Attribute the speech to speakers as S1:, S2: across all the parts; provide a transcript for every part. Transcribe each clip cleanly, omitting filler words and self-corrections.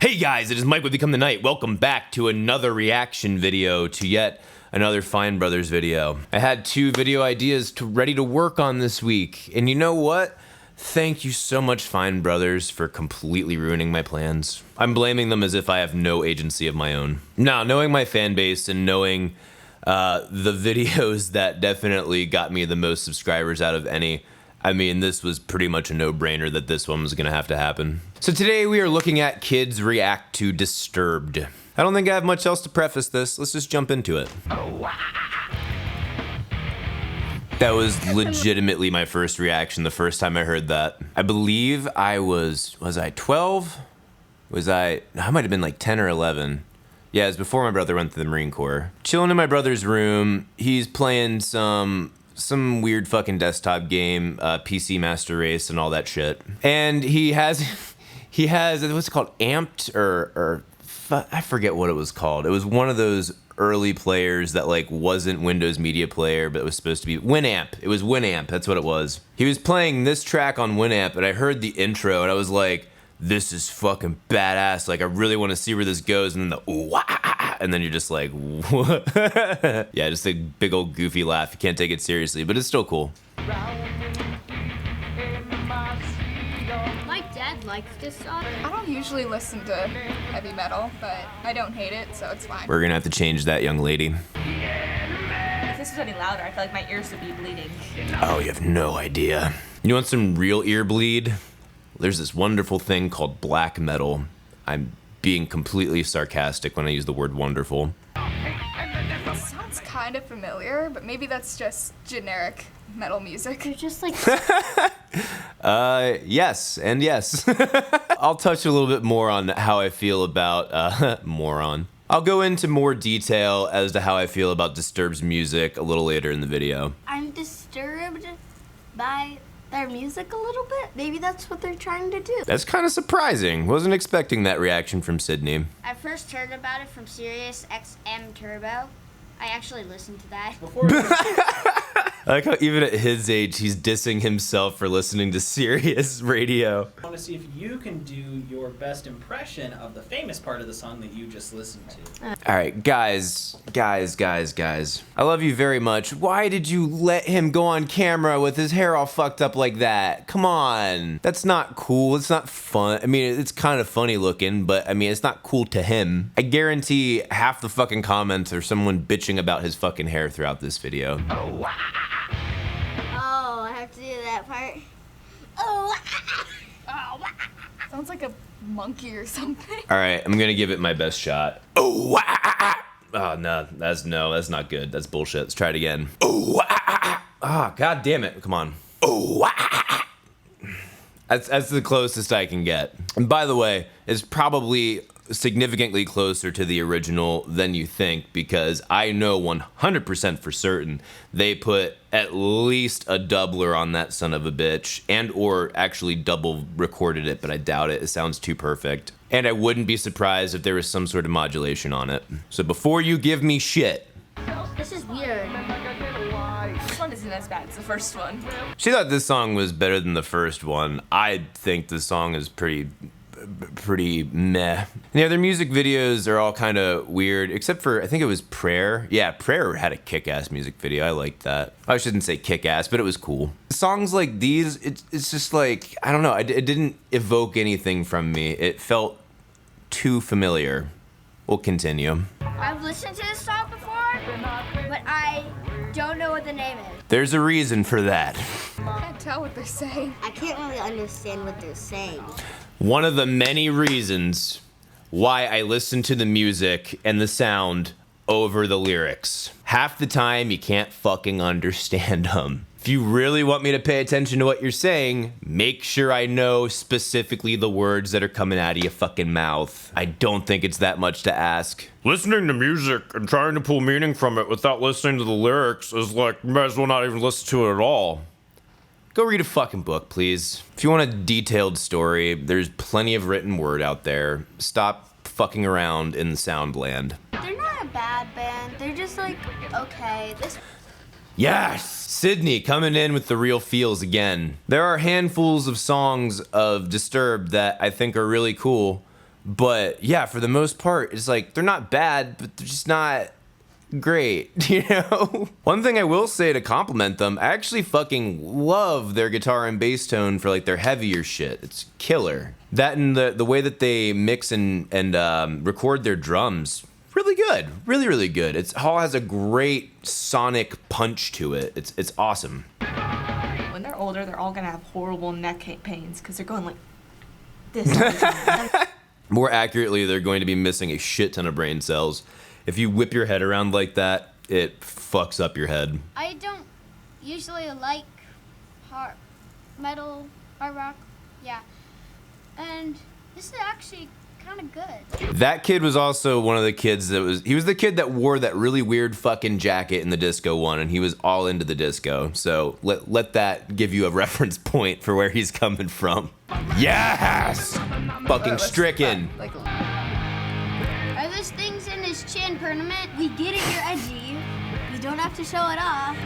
S1: Hey guys, it is Mike with Become the Night. Welcome back to another reaction video to yet another Fine Brothers video. I had 2 video ideas ready to work on this week, and you know what? Thank you so much, Fine Brothers, for completely ruining my plans. I'm blaming them as if I have no agency of my own. Now, knowing my fan base and knowing the videos that definitely got me the most subscribers out of any, I mean, this was pretty much a no-brainer that this one was gonna have to happen. So today we are looking at kids react to Disturbed. I don't think I have much else to preface this. Let's just jump into it. That was legitimately my first reaction the first time I heard that. I believe I was I 12? I might have been like 10 or 11. Yeah, it was before my brother went to the Marine Corps. Chilling in my brother's room, he's playing some weird fucking desktop game, PC Master Race and all that shit. And he has, what's it called, Amped or I forget what it was called. It was one of those early players that like wasn't Windows Media Player, but it was supposed to be Winamp. It was Winamp, that's what it was. He was playing this track on Winamp and I heard the intro and I was like, this is fucking badass. Like I really want to see where this goes. And then the ooh, and then you're just like, what? Yeah, just a big old goofy laugh. You can't take it seriously, but it's still cool.
S2: My dad likes this song.
S3: I don't usually listen to heavy metal, but I don't hate it, so it's fine.
S1: We're gonna have to change that, young lady.
S4: If this was any louder, I feel like my ears would be bleeding.
S1: Oh, you have no idea. You want some real ear bleed? There's this wonderful thing called black metal. I'm being completely sarcastic when I use the word wonderful.
S3: It sounds kind of familiar, but maybe that's just generic metal music.
S2: They're just like...
S1: Yes, and yes. I'll touch a little bit more on how I feel about, moron. I'll go into more detail as to how I feel about Disturbed's music a little later in the video.
S2: I'm disturbed by their music a little bit. Maybe that's what they're trying to do.
S1: That's kind of surprising. Wasn't expecting that reaction from Sydney.
S2: I first heard about it from Sirius XM Turbo. I actually listened to that.
S1: I like how even at his age, he's dissing himself for listening to Sirius radio.
S5: I want to see if you can do your best impression of the famous part of the song that you just listened to.
S1: All right, guys. I love you very much. Why did you let him go on camera with his hair all fucked up like that? Come on. That's not cool. It's not fun. I mean, it's kind of funny looking, but I mean, it's not cool to him. I guarantee half the fucking comments are someone bitching about his fucking hair throughout this video.
S2: Oh, I have to do that part. Oh.
S3: Sounds like a monkey or something.
S1: All right, I'm gonna give it my best shot. Oh, no, that's not good. That's bullshit. Let's try it again. Oh, god damn it. Come on. Oh, that's the closest I can get. And by the way, it's probably significantly closer to the original than you think, because I know 100% for certain they put at least a doubler on that son of a bitch, and or actually double recorded it, but I doubt it. It sounds too perfect. And I wouldn't be surprised if there was some sort of modulation on it. So before you give me shit.
S2: This is weird.
S4: This one isn't as bad as the first one.
S1: She thought this song was better than the first one. I think the song is pretty meh. And the other music videos are all kind of weird, except for, I think it was Prayer. Yeah, Prayer had a kick-ass music video. I liked that. I shouldn't say kick-ass, but it was cool. Songs like these, it's just like, I don't know, it didn't evoke anything from me. It felt too familiar. We'll continue.
S2: I've listened to this song before, but I don't know what the name is.
S1: There's a reason for that.
S3: I can't tell what they're saying.
S2: I can't really understand what they're saying.
S1: One of the many reasons why I listen to the music and the sound over the lyrics. Half the time, you can't fucking understand them. If you really want me to pay attention to what you're saying, make sure I know specifically the words that are coming out of your fucking mouth. I don't think it's that much to ask. Listening to music and trying to pull meaning from it without listening to the lyrics is like, you might as well not even listen to it at all. Go read a fucking book, please. If you want a detailed story, there's plenty of written word out there. Stop fucking around in the sound land.
S2: They're not a bad band. They're just like, okay.
S1: Yes! Sydney coming in with the real feels again. There are handfuls of songs of Disturbed that I think are really cool, But yeah, for the most part, it's like they're not bad, but they're just not great, you know? One thing I will say to compliment them, I actually fucking love their guitar and bass tone for like their heavier shit. It's killer. That and the way that they mix and record their drums, really good. Really, really good. It all has a great sonic punch to it. It's awesome.
S4: When they're older, they're all gonna have horrible neck pains because they're going like this all the time.
S1: More accurately, they're going to be missing a shit ton of brain cells. If you whip your head around like that, it fucks up your head.
S2: I don't usually like hard rock. Yeah. And this is actually kind of good.
S1: That kid was also one of the kids he was the kid that wore that really weird fucking jacket in the disco one, and he was all into the disco. So let that give you a reference point for where he's coming from. Yes! Fucking stricken.
S2: Are those things in his chin permanent? We get it, you're edgy. You don't have to show it off.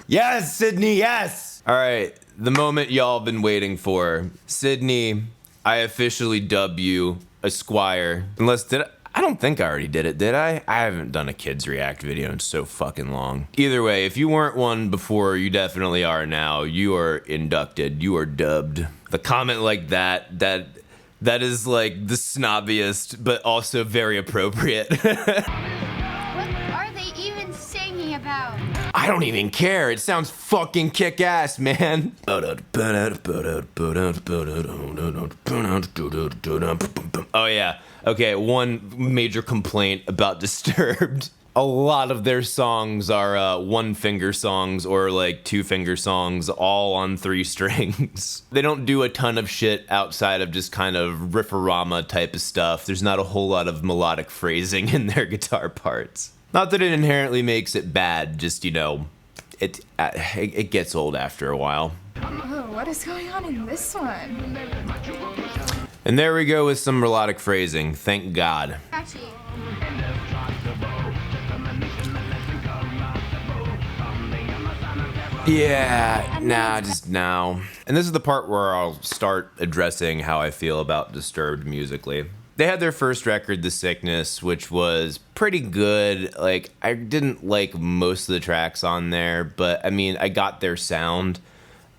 S1: Yes, Sydney, yes! All right, the moment y'all been waiting for. Sydney, I officially dub you a squire. I don't think I already did it, did I? I haven't done a kids react video in so fucking long. Either way, if you weren't one before, you definitely are now. You are inducted, you are dubbed. The comment like that is like the snobbiest, but also very appropriate.
S2: What are they even singing about?
S1: I don't even care. It sounds fucking kick-ass, man. Oh yeah. Okay, one major complaint about Disturbed. A lot of their songs are one-finger songs or like two-finger songs, all on 3 strings. They don't do a ton of shit outside of just kind of riffarama type of stuff. There's not a whole lot of melodic phrasing in their guitar parts. Not that it inherently makes it bad, just, you know, it gets old after a while.
S3: Oh, what is going on in this one?
S1: And there we go with some melodic phrasing, thank God.
S2: Actually,
S1: Yeah, just now. And this is the part where I'll start addressing how I feel about Disturbed musically. They had their first record, The Sickness, which was pretty good. Like, I didn't like most of the tracks on there, but I mean, I got their sound.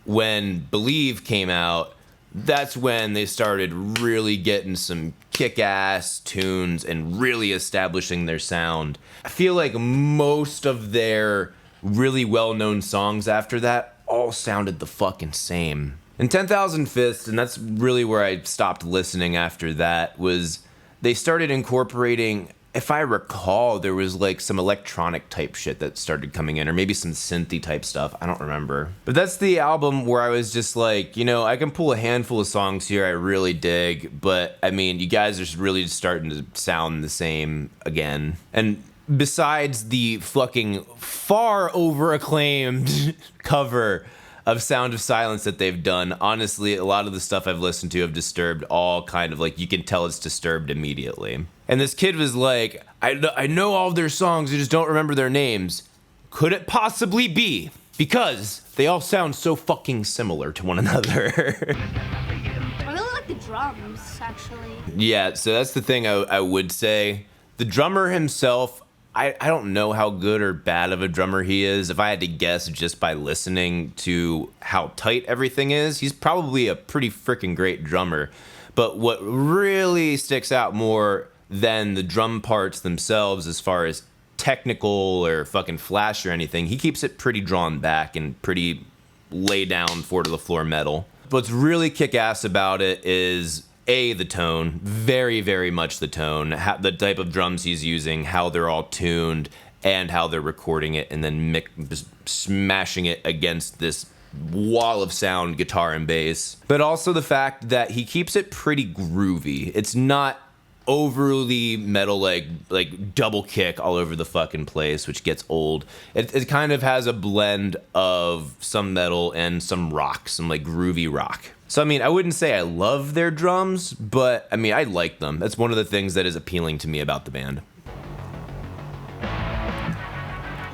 S1: When Believe came out, that's when they started really getting some kick-ass tunes and really establishing their sound. I feel like most of their really well-known songs after that all sounded the fucking same. And 10,000 Fists, and that's really where I stopped listening after that, was they started incorporating, if I recall, there was like some electronic type shit that started coming in, or maybe some synthy type stuff, I don't remember. But that's the album where I was just like, you know, I can pull a handful of songs here I really dig, but I mean, you guys are really starting to sound the same again. And besides the fucking far over acclaimed cover of Sound of Silence that they've done, honestly, a lot of the stuff I've listened to of Disturbed all kind of like, you can tell it's Disturbed immediately. And this kid was like, I know all of their songs, I just don't remember their names. Could it possibly be? Because they all sound so fucking similar to one another.
S2: I really like the drums, actually.
S1: Yeah, so that's the thing I would say. The drummer himself, I don't know how good or bad of a drummer he is. If I had to guess just by listening to how tight everything is, he's probably a pretty freaking great drummer. But what really sticks out more than the drum parts themselves as far as technical or fucking flash or anything, he keeps it pretty drawn back and pretty lay down, 4-to-the-floor metal. What's really kick-ass about it is the tone, very, very much the tone, the type of drums he's using, how they're all tuned, and how they're recording it, and then just smashing it against this wall of sound, guitar and bass. But also the fact that he keeps it pretty groovy. It's not overly metal, like double kick all over the fucking place, which gets old. It kind of has a blend of some metal and some rock, some like groovy rock. So I mean, I wouldn't say I love their drums, but I mean, I like them. That's one of the things that is appealing to me about the band.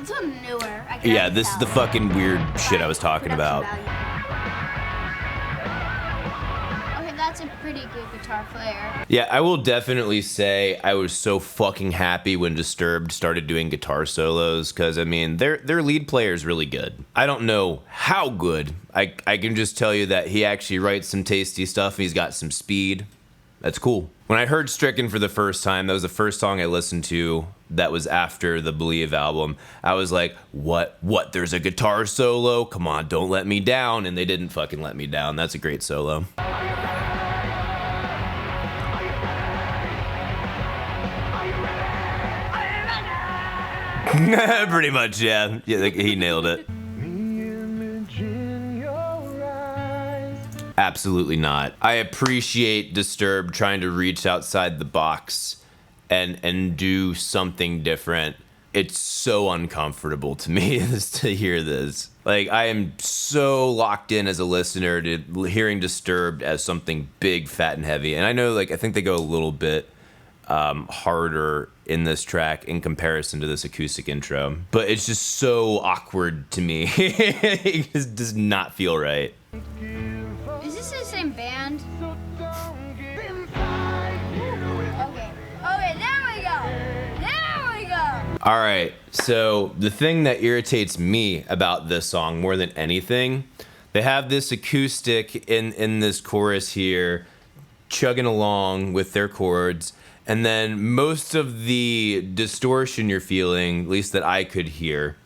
S2: It's a newer. I can
S1: Yeah,
S2: already
S1: this is
S2: tell.
S1: the fucking weird shit I was talking
S2: Production
S1: about.
S2: value. that's a pretty good guitar player.
S1: Yeah, I will definitely say I was so fucking happy when Disturbed started doing guitar solos, because, I mean, their lead player is really good. I don't know how good. I can just tell you that he actually writes some tasty stuff. He's got some speed. That's cool. When I heard Stricken for the first time, that was the first song I listened to that was after the Believe album. I was like, what? There's a guitar solo? Come on, don't let me down. And they didn't fucking let me down. That's a great solo. Pretty much, yeah. Yeah, he nailed it. Absolutely not. I appreciate Disturbed trying to reach outside the box and do something different. It's so uncomfortable to me to hear this. Like, I am so locked in as a listener to hearing Disturbed as something big, fat, and heavy. And I know, like, I think they go a little bit harder in this track in comparison to this acoustic intro, but it's just so awkward to me. It just does not feel right.
S2: Is this the same band? Okay, there we go.
S1: All right, so the thing that irritates me about this song more than anything, they have this acoustic in this chorus here, chugging along with their chords, and then most of the distortion you're feeling, at least that I could hear,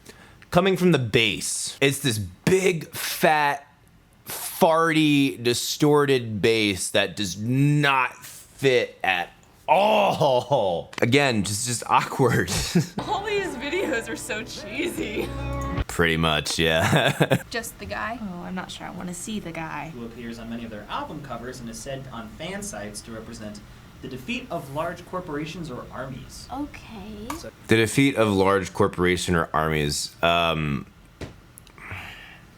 S1: coming from the bass. It's this big, fat, farty, distorted bass that does not fit at all. Again, just awkward.
S4: All these videos are so cheesy.
S1: Pretty much, yeah.
S3: Just the guy.
S4: Oh, I'm not sure I want to see the guy.
S5: Who appears on many of their album covers and is said on fan sites to represent the defeat of large corporations or armies.
S2: Okay.
S1: The defeat of large corporation or armies.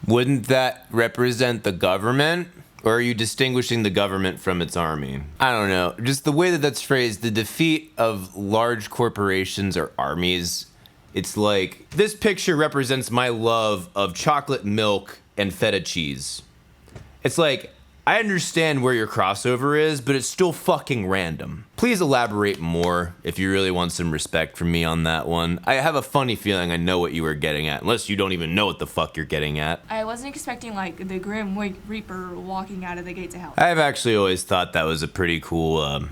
S1: Wouldn't that represent the government? Or are you distinguishing the government from its army? I don't know. Just the way that that's phrased, the defeat of large corporations or armies. It's like, this picture represents my love of chocolate milk and feta cheese. It's like, I understand where your crossover is, but it's still fucking random. Please elaborate more if you really want some respect from me on that one. I have a funny feeling I know what you were getting at, unless you don't even know what the fuck you're getting at.
S4: I wasn't expecting, like, the Grim Reaper walking out of the gates of hell.
S1: I've actually always thought that was a pretty cool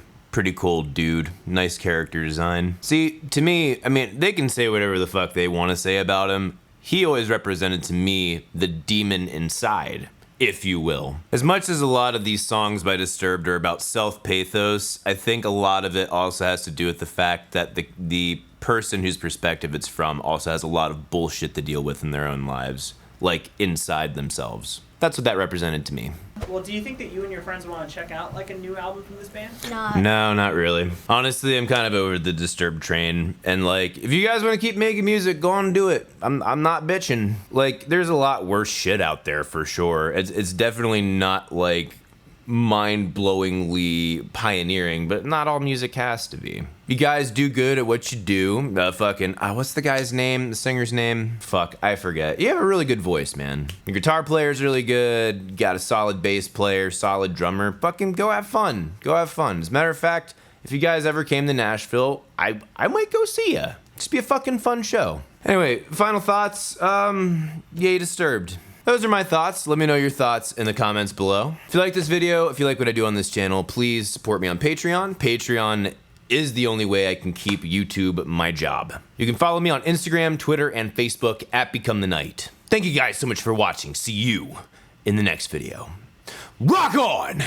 S1: dude. Nice character design. See, to me, I mean, they can say whatever the fuck they want to say about him. He always represented to me the demon inside, if you will. As much as a lot of these songs by Disturbed are about self-pathos, I think a lot of it also has to do with the fact that the person whose perspective it's from also has a lot of bullshit to deal with in their own lives, like inside themselves. That's what that represented to me.
S5: Well, do you think that you and your friends want to check out like a new album from this band?
S1: No, not really. Honestly, I'm kind of over the Disturbed train. And like, if you guys want to keep making music, go on and do it. I'm not bitching. Like, there's a lot worse shit out there for sure. It's definitely not like mind-blowingly pioneering, but not all music has to be. You guys do good at what you do. What's the guy's name? The singer's name? Fuck, I forget. You have a really good voice, man. Your guitar player's really good. You got a solid bass player, solid drummer. Fucking go have fun. Go have fun. As a matter of fact, if you guys ever came to Nashville, I might go see ya. Just be a fucking fun show. Anyway, final thoughts. Yay, Disturbed. Those are my thoughts. Let me know your thoughts in the comments below. If you like this video, if you like what I do on this channel, please support me on Patreon. Patreon is the only way I can keep YouTube my job. You can follow me on Instagram, Twitter, and Facebook at Become the Night. Thank you guys so much for watching. See you in the next video. Rock on!